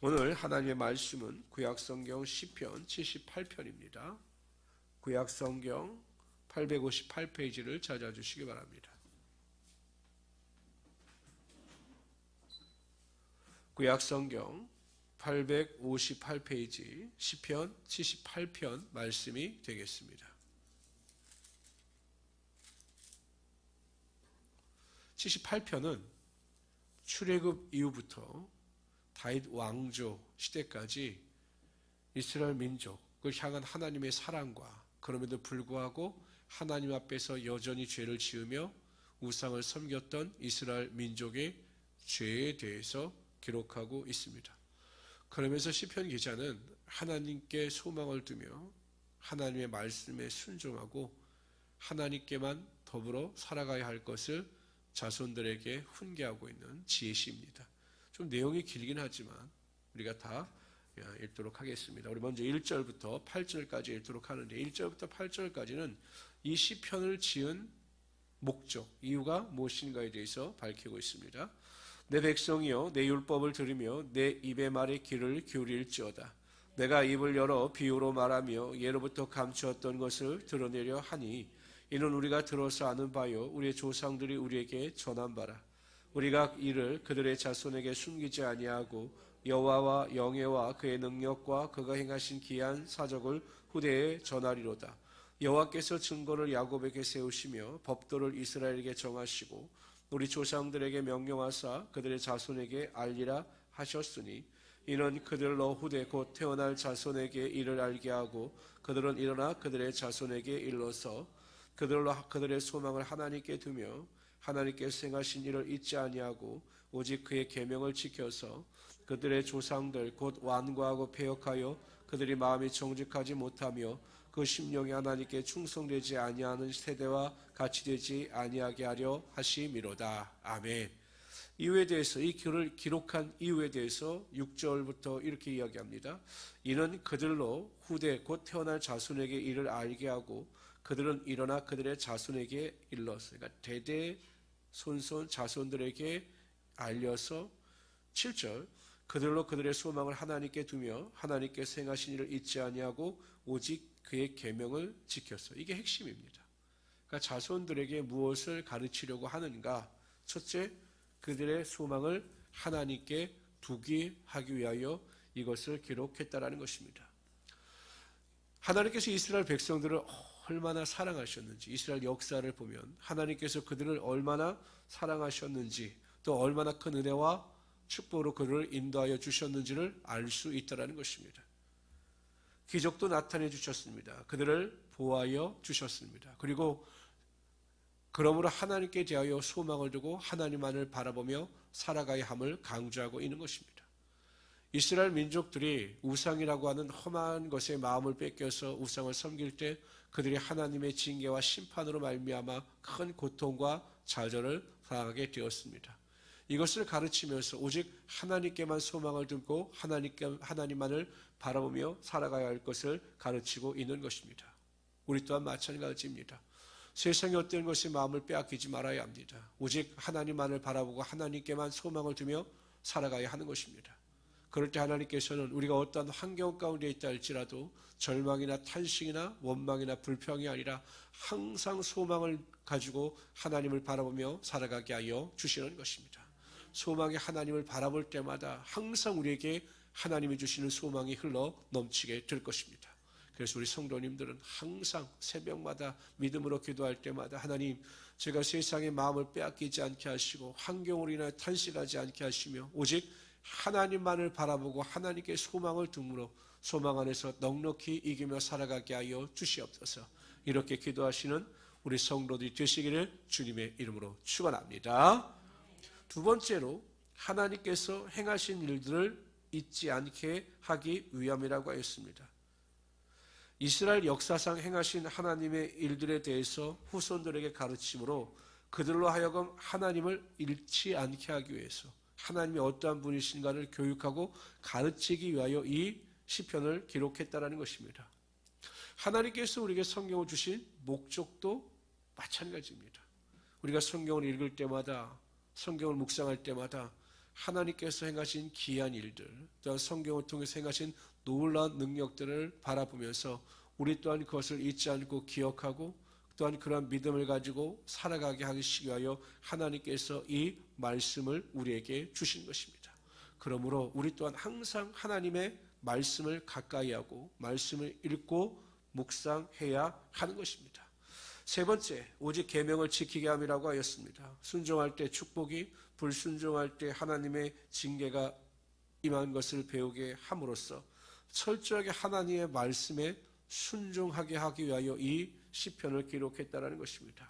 오늘 하나님의 말씀은 구약성경 시편 78편입니다. 구약성경 858페이지를 찾아주시기 바랍니다. 구약성경 858페이지 시편 78편 말씀이 되겠습니다. 78편은 출애굽 이후부터 다윗 왕조 시대까지 이스라엘 민족을 향한 하나님의 사랑과 그럼에도 불구하고 하나님 앞에서 여전히 죄를 지으며 우상을 섬겼던 이스라엘 민족의 죄에 대해서 기록하고 있습니다. 그러면서 시편 기자는 하나님께 소망을 두며 하나님의 말씀에 순종하고 하나님께만 더불어 살아가야 할 것을 자손들에게 훈계하고 있는 지혜시입니다. 좀 내용이 길긴 하지만 우리가 다 읽도록 하겠습니다. 우리 먼저 1절부터 8절까지 읽도록 하는데 1절부터 8절까지는 이 시편을 지은 목적, 이유가 무엇인가에 대해서 밝히고 있습니다. 내 백성이여 내 율법을 들으며 내 입의 말에 귀를 기울일지어다. 내가 입을 열어 비유로 말하며 예로부터 감추었던 것을 드러내려 하니 이는 우리가 들어서 아는 바요 우리의 조상들이 우리에게 전한 바라. 우리가 이를 그들의 자손에게 숨기지 아니하고 여호와와 영예와 그의 능력과 그가 행하신 기이한 사적을 후대에 전하리로다. 여호와께서 증거를 야곱에게 세우시며 법도를 이스라엘에게 정하시고 우리 조상들에게 명령하사 그들의 자손에게 알리라 하셨으니 이는 그들로 후대 곧 태어날 자손에게 이를 알게 하고 그들은 일어나 그들의 자손에게 일러서 그들로 그들의 소망을 하나님께 두며 하나님께서 행하신 일을 잊지 아니하고 오직 그의 계명을 지켜서 그들의 조상들 곧 완고하고 패역하여 그들이 마음이 정직하지 못하며 그 심령이 하나님께 충성되지 아니하는 세대와 같이 되지 아니하게 하려 하심이로다. 아멘. 이유에 대해서 이 글을 기록한 이유에 대해서 6절부터 이렇게 이야기합니다. 이는 그들로 후대 곧 태어날 자손에게 이를 알게 하고 그들은 일어나 그들의 자손에게 일렀어요. 그러니까 대대 손손 자손들에게 알려서 7절 그들로 그들의 소망을 하나님께 두며 하나님께서 행하신 일을 잊지 아니하고 오직 그의 계명을 지켰어. 이게 핵심입니다. 그러니까 자손들에게 무엇을 가르치려고 하는가? 첫째, 그들의 소망을 하나님께 두게 하기 위하여 이것을 기록했다라는 것입니다. 하나님께서 이스라엘 백성들을 얼마나 사랑하셨는지, 이스라엘 역사를 보면 하나님께서 그들을 얼마나 사랑하셨는지, 또 얼마나 큰 은혜와 축복으로 그들을 인도하여 주셨는지를 알 수 있다는 것입니다. 기적도 나타내 주셨습니다. 그들을 보호하여 주셨습니다. 그리고 그러므로 하나님께 대하여 소망을 두고 하나님만을 바라보며 살아가야 함을 강조하고 있는 것입니다. 이스라엘 민족들이 우상이라고 하는 험한 것에 마음을 뺏겨서 우상을 섬길 때 그들이 하나님의 징계와 심판으로 말미암아 큰 고통과 좌절을 당하게 되었습니다. 이것을 가르치면서 오직 하나님께만 소망을 두고 하나님만을 바라보며 살아가야 할 것을 가르치고 있는 것입니다. 우리 또한 마찬가지입니다. 세상의 어떤 것이 마음을 빼앗기지 말아야 합니다. 오직 하나님만을 바라보고 하나님께만 소망을 두며 살아가야 하는 것입니다. 그럴 때 하나님께서는 우리가 어떠한 환경 가운데 있다 할지라도 절망이나 탄식이나 원망이나 불평이 아니라 항상 소망을 가지고 하나님을 바라보며 살아가게 하여 주시는 것입니다. 소망의 하나님을 바라볼 때마다 항상 우리에게 하나님이 주시는 소망이 흘러 넘치게 될 것입니다. 그래서 우리 성도님들은 항상 새벽마다 믿음으로 기도할 때마다 하나님, 제가 세상의 마음을 빼앗기지 않게 하시고 환경으로 인하여 탄식하지 않게 하시며 오직 하나님만을 바라보고 하나님께 소망을 둠으로 소망 안에서 넉넉히 이기며 살아가게 하여 주시옵소서. 이렇게 기도하시는 우리 성도들이 되시기를 주님의 이름으로 축원합니다. 두 번째로 하나님께서 행하신 일들을 잊지 않게 하기 위함이라고 하였습니다. 이스라엘 역사상 행하신 하나님의 일들에 대해서 후손들에게 가르침으로 그들로 하여금 하나님을 잃지 않게 하기 위해서 하나님이 어떠한 분이신가를 교육하고 가르치기 위하여 이 시편을 기록했다라는 것입니다. 하나님께서 우리에게 성경을 주신 목적도 마찬가지입니다. 우리가 성경을 읽을 때마다 성경을 묵상할 때마다 하나님께서 행하신 기이한 일들, 또한 성경을 통해서 행하신 놀라운 능력들을 바라보면서 우리 또한 그것을 잊지 않고 기억하고 또한 그러한 믿음을 가지고 살아가게 하시기 위하여 하나님께서 이 말씀을 우리에게 주신 것입니다. 그러므로 우리 또한 항상 하나님의 말씀을 가까이 하고 말씀을 읽고 묵상해야 하는 것입니다. 세 번째, 오직 계명을 지키게 함이라고 하였습니다. 순종할 때 축복이, 불순종할 때 하나님의 징계가 임한 것을 배우게 함으로써 철저하게 하나님의 말씀에 순종하게 하기 위하여 이 시편을 기록했다는 것입니다.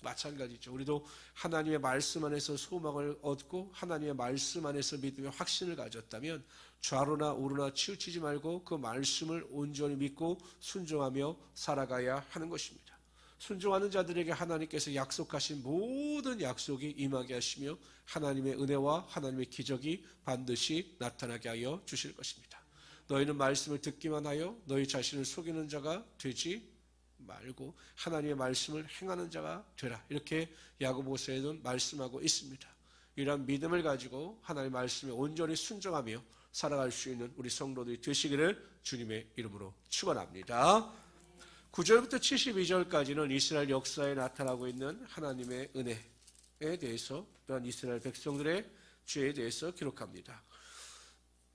마찬가지죠. 우리도 하나님의 말씀 안에서 소망을 얻고 하나님의 말씀 안에서 믿음의 확신을 가졌다면 좌로나 우로나 치우치지 말고 그 말씀을 온전히 믿고 순종하며 살아가야 하는 것입니다. 순종하는 자들에게 하나님께서 약속하신 모든 약속이 임하게 하시며 하나님의 은혜와 하나님의 기적이 반드시 나타나게 하여 주실 것입니다. 너희는 말씀을 듣기만 하여 너희 자신을 속이는 자가 되지 말고 하나님의 말씀을 행하는 자가 되라. 이렇게 야고보서에는 말씀하고 있습니다. 이러한 믿음을 가지고 하나님의 말씀에 온전히 순종하며 살아갈 수 있는 우리 성도들이 되시기를 주님의 이름으로 축원합니다. 9절부터 72절까지는 이스라엘 역사에 나타나고 있는 하나님의 은혜에 대해서 또한 이스라엘 백성들의 죄에 대해서 기록합니다.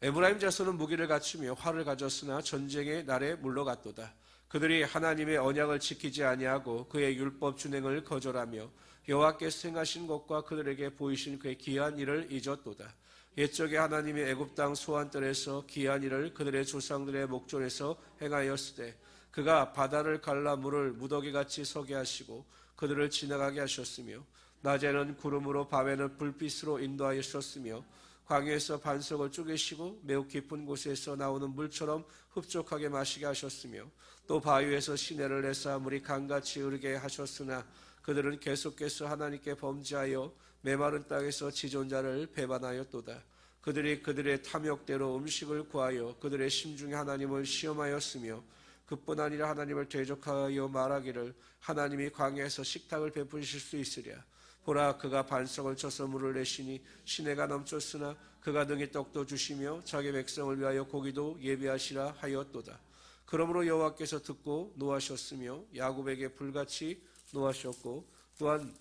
에브라임 자손은 무기를 갖추며 활을 가졌으나 전쟁의 날에 물러갔도다. 그들이 하나님의 언약을 지키지 아니하고 그의 율법 준행을 거절하며 여호와께서 행하신 것과 그들에게 보이신 그의 기이한 일을 잊었도다. 옛적에 하나님이 애굽 땅 소환들에서 기이한 일을 그들의 조상들의 목전에서 행하였으되 그가 바다를 갈라 물을 무더기같이 서게 하시고 그들을 지나가게 하셨으며 낮에는 구름으로 밤에는 불빛으로 인도하셨으며 광야에서 반석을 쪼개시고 매우 깊은 곳에서 나오는 물처럼 흡족하게 마시게 하셨으며 또 바위에서 시내를 내사 물이 강같이 흐르게 하셨으나 그들은 계속해서 하나님께 범죄하여 메마른 땅에서 지존자를 배반하였도다. 그들이 그들의 탐욕대로 음식을 구하여 그들의 심중에 하나님을 시험하였으며 그뿐 아니라 하나님을 대적하여 말하기를 하나님이 광야에서 식탁을 베푸실 수 있으랴. 보라, 그가 반석을 쳐서 물을 내시니 시내가 넘쳤으나 그가 능히 떡도 주시며 자기 백성을 위하여 고기도 예비하시라 하였도다. 그러므로 여호와께서 듣고 노하셨으며 야곱에게 불같이 노하셨고 또한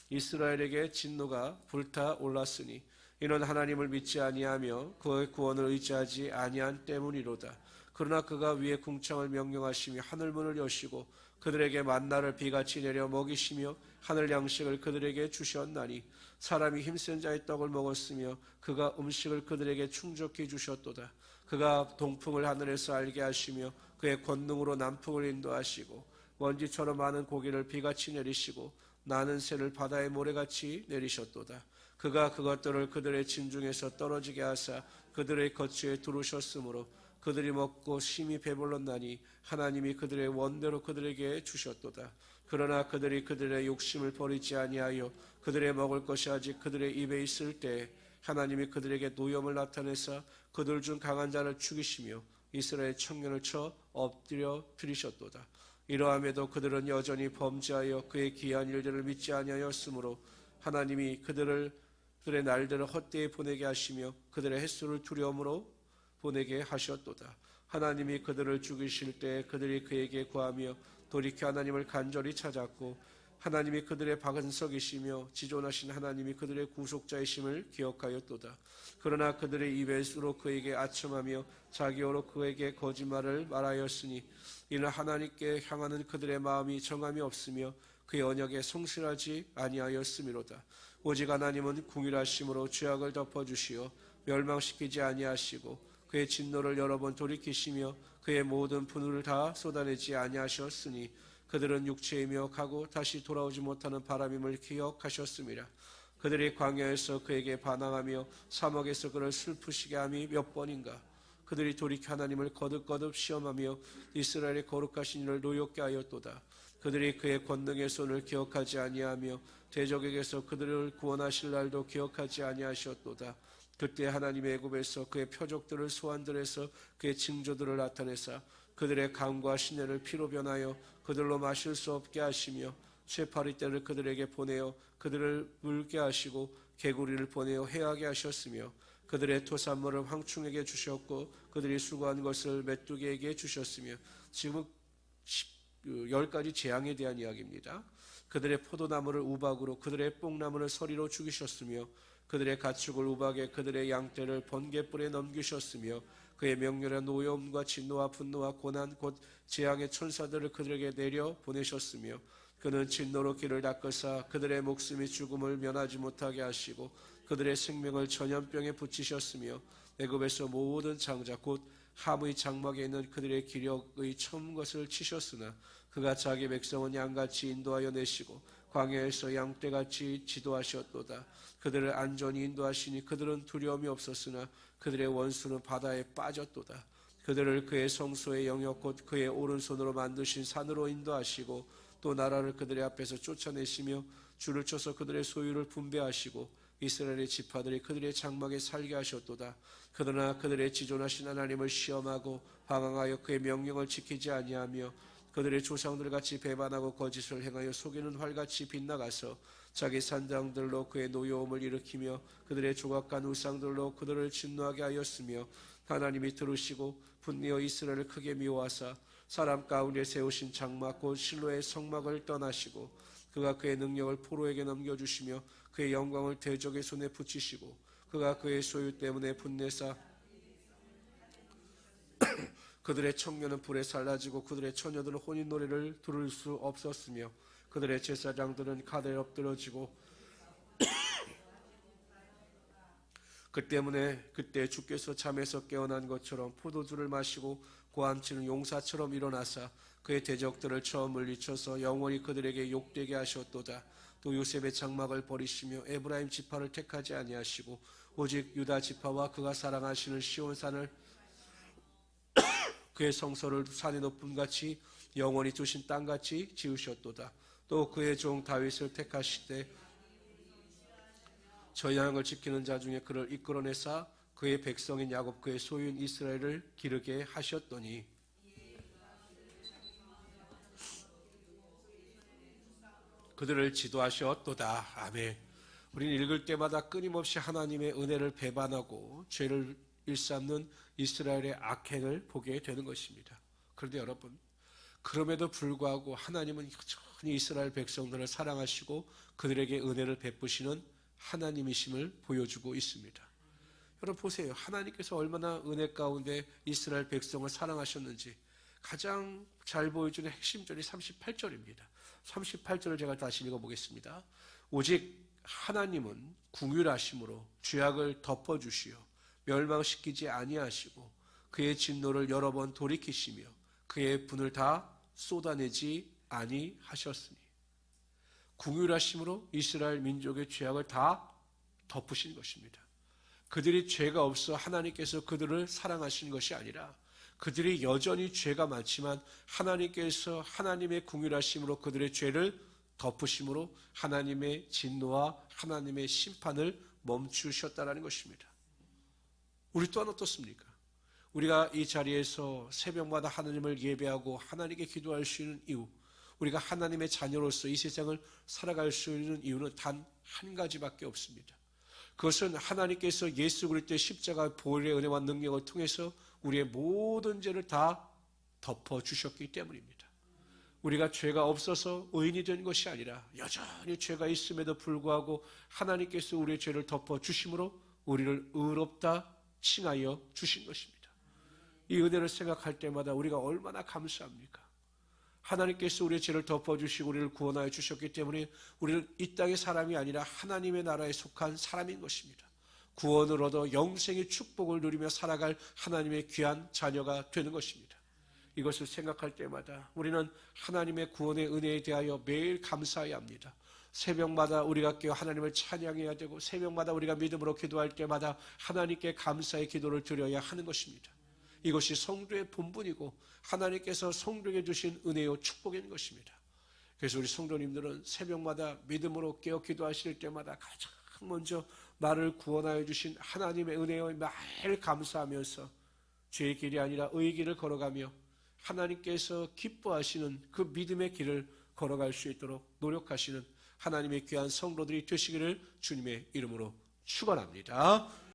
이스라엘에게 진노가 불타올랐으니 이는 하나님을 믿지 아니하며 그의 구원을 의지하지 아니한 때문이로다. 그러나 그가 위에 궁창을 명령하시며 하늘문을 여시고 그들에게 만나를 비같이 내려 먹이시며 하늘 양식을 그들에게 주셨나니 사람이 힘센 자의 떡을 먹었으며 그가 음식을 그들에게 충족히 주셨도다. 그가 동풍을 하늘에서 알게 하시며 그의 권능으로 남풍을 인도하시고 먼지처럼 많은 고기를 비같이 내리시고 나는 새를 바다의 모래같이 내리셨도다. 그가 그것들을 그들의 진중에서 떨어지게 하사 그들의 거처에 두르셨으므로 그들이 먹고 심히 배불렀나니 하나님이 그들의 원대로 그들에게 주셨도다. 그러나 그들이 그들의 욕심을 버리지 아니하여 그들의 먹을 것이 아직 그들의 입에 있을 때 하나님이 그들에게 노염을 나타내사 그들 중 강한 자를 죽이시며 이스라엘 청년을 쳐 엎드려 들이셨도다. 이러함에도 그들은 여전히 범죄하여 그의 기이한 일들을 믿지 아니하였으므로 하나님이 그들의 날들을 헛되이 보내게 하시며 그들의 햇수를 두려움으로 보내게 하셨도다. 하나님이 그들을 죽이실 때 그들이 그에게 구하며 돌이켜 하나님을 간절히 찾았고 하나님이 그들의 박은석이시며 지존하신 하나님이 그들의 구속자이심을 기억하였도다. 그러나 그들의 입에서로 그에게 아첨하며 자기어로 그에게 거짓말을 말하였으니 이는 하나님께 향하는 그들의 마음이 정함이 없으며 그의 언약에 성실하지 아니하였음이로다. 오직 하나님은 궁일하심으로 죄악을 덮어주시어 멸망시키지 아니하시고 그의 진노를 여러 번 돌이키시며 그의 모든 분을 다 쏟아내지 아니하셨으니 그들은 육체이며 가고 다시 돌아오지 못하는 바람임을 기억하셨습니다. 그들이 광야에서 그에게 반항하며 사막에서 그를 슬프시게 함이 몇 번인가. 그들이 돌이켜 하나님을 거듭거듭 시험하며 이스라엘의 거룩하신 이를 노엽게 하였도다. 그들이 그의 권능의 손을 기억하지 아니하며 대적에게서 그들을 구원하실 날도 기억하지 아니하셨도다. 그때 하나님의 애굽에서 그의 표적들을 소환들에서 그의 징조들을 나타내사 그들의 강과 시내를 피로 변하여 그들로 마실 수 없게 하시며 쇠파리 떼를 그들에게 보내어 그들을 물게 하시고 개구리를 보내어 해하게 하셨으며 그들의 토산물을 황충에게 주셨고 그들이 수고한 것을 메뚜기에게 주셨으며 지금 10가지 재앙에 대한 이야기입니다. 그들의 포도나무를 우박으로 그들의 뽕나무를 서리로 죽이셨으며 그들의 가축을 우박에 그들의 양떼를 번개불에 넘기셨으며 그의 명렬한 노여움과 진노와 분노와 고난 곧 재앙의 천사들을 그들에게 내려 보내셨으며 그는 진노로 길을 닦으사 그들의 목숨이 죽음을 면하지 못하게 하시고 그들의 생명을 전염병에 붙이셨으며 애굽에서 모든 장자 곧 함의 장막에 있는 그들의 기력의 처음 것을 치셨으나 그가 자기 백성은 양같이 인도하여 내시고 광야에서 양떼같이 지도하셨도다. 그들을 안전히 인도하시니 그들은 두려움이 없었으나 그들의 원수는 바다에 빠졌도다. 그들을 그의 성소의 영역 곧 그의 오른손으로 만드신 산으로 인도하시고 또 나라를 그들의 앞에서 쫓아내시며 줄을 쳐서 그들의 소유를 분배하시고 이스라엘의 지파들이 그들의 장막에 살게 하셨도다. 그러나 그들의 지존하신 하나님을 시험하고 방황하여 그의 명령을 지키지 아니하며 그들의 조상들같이 배반하고 거짓을 행하여 속이는 활같이 빗나가서 자기 산당들로 그의 노여움을 일으키며 그들의 조각간 우상들로 그들을 진노하게 하였으며 하나님이 들으시고 분내어 이스라엘을 크게 미워하사 사람 가운데 세우신 장막 곧 실로의 성막을 떠나시고 그가 그의 능력을 포로에게 넘겨주시며 그의 영광을 대적의 손에 붙이시고 그가 그의 소유 때문에 분내사 그들의 청년은 불에 살라지고 그들의 처녀들은 혼인 노래를 들을 수 없었으며 그들의 제사장들은 가대에 엎드러지고 그 때문에 그때 주께서 잠에서 깨어난 것처럼 포도주를 마시고 고함치는 용사처럼 일어나사 그의 대적들을 처음 물리쳐서 영원히 그들에게 욕되게 하셨도다. 또 요셉의 장막을 버리시며 에브라임 지파를 택하지 아니하시고 오직 유다 지파와 그가 사랑하시는 시온산을 그의 성소를 산의 높음같이 영원히 두신 땅같이 지으셨도다. 또 그의 종 다윗을 택하시되 저 양을 지키는 자 중에 그를 이끌어내사 그의 백성인 야곱 그의 소유인 이스라엘을 기르게 하셨더니 그들을 지도하셨도다. 아멘. 우리는 읽을 때마다 끊임없이 하나님의 은혜를 배반하고 죄를 일삼는 이스라엘의 악행을 보게 되는 것입니다. 그런데 여러분, 그럼에도 불구하고 하나님은 여전히 이스라엘 백성들을 사랑하시고 그들에게 은혜를 베푸시는 하나님이심을 보여주고 있습니다. 여러분 보세요. 하나님께서 얼마나 은혜 가운데 이스라엘 백성을 사랑하셨는지 가장 잘 보여주는 핵심절이 38절입니다. 38절을 제가 다시 읽어보겠습니다. 오직 하나님은 궁휼하심으로 죄악을 덮어주시어 멸망시키지 아니하시고 그의 진노를 여러 번 돌이키시며 그의 분을 다 쏟아내지 아니하셨으니 궁휼하심으로 이스라엘 민족의 죄악을 다 덮으신 것입니다. 그들이 죄가 없어 하나님께서 그들을 사랑하신 것이 아니라 그들이 여전히 죄가 많지만 하나님께서 하나님의 궁휼하심으로 그들의 죄를 덮으심으로 하나님의 진노와 하나님의 심판을 멈추셨다는 것입니다. 우리 또한 어떻습니까? 우리가 이 자리에서 새벽마다 하나님을 예배하고 하나님께 기도할 수 있는 이유, 우리가 하나님의 자녀로서 이 세상을 살아갈 수 있는 이유는 단 한 가지밖에 없습니다. 그것은 하나님께서 예수 그리스도의 십자가 보혈의 은혜와 능력을 통해서 우리의 모든 죄를 다 덮어주셨기 때문입니다. 우리가 죄가 없어서 의인이 된 것이 아니라 여전히 죄가 있음에도 불구하고 하나님께서 우리의 죄를 덮어주심으로 우리를 의롭다 칭하여 주신 것입니다. 이 은혜를 생각할 때마다 우리가 얼마나 감사합니까? 하나님께서 우리의 죄를 덮어주시고 우리를 구원하여 주셨기 때문에 우리는 이 땅의 사람이 아니라 하나님의 나라에 속한 사람인 것입니다. 구원을 얻어 영생의 축복을 누리며 살아갈 하나님의 귀한 자녀가 되는 것입니다. 이것을 생각할 때마다 우리는 하나님의 구원의 은혜에 대하여 매일 감사해야 합니다. 새벽마다 우리가 깨어 하나님을 찬양해야 되고 새벽마다 우리가 믿음으로 기도할 때마다 하나님께 감사의 기도를 드려야 하는 것입니다. 이것이 성도의 본분이고 하나님께서 성도에게 주신 은혜요 축복인 것입니다. 그래서 우리 성도님들은 새벽마다 믿음으로 깨어 기도하실 때마다 가장 먼저 나를 구원하여 주신 하나님의 은혜에 매일 감사하면서 죄의 길이 아니라 의의 길을 걸어가며 하나님께서 기뻐하시는 그 믿음의 길을 걸어갈 수 있도록 노력하시는 하나님의 귀한 성도들이 되시기를 주님의 이름으로 축원합니다.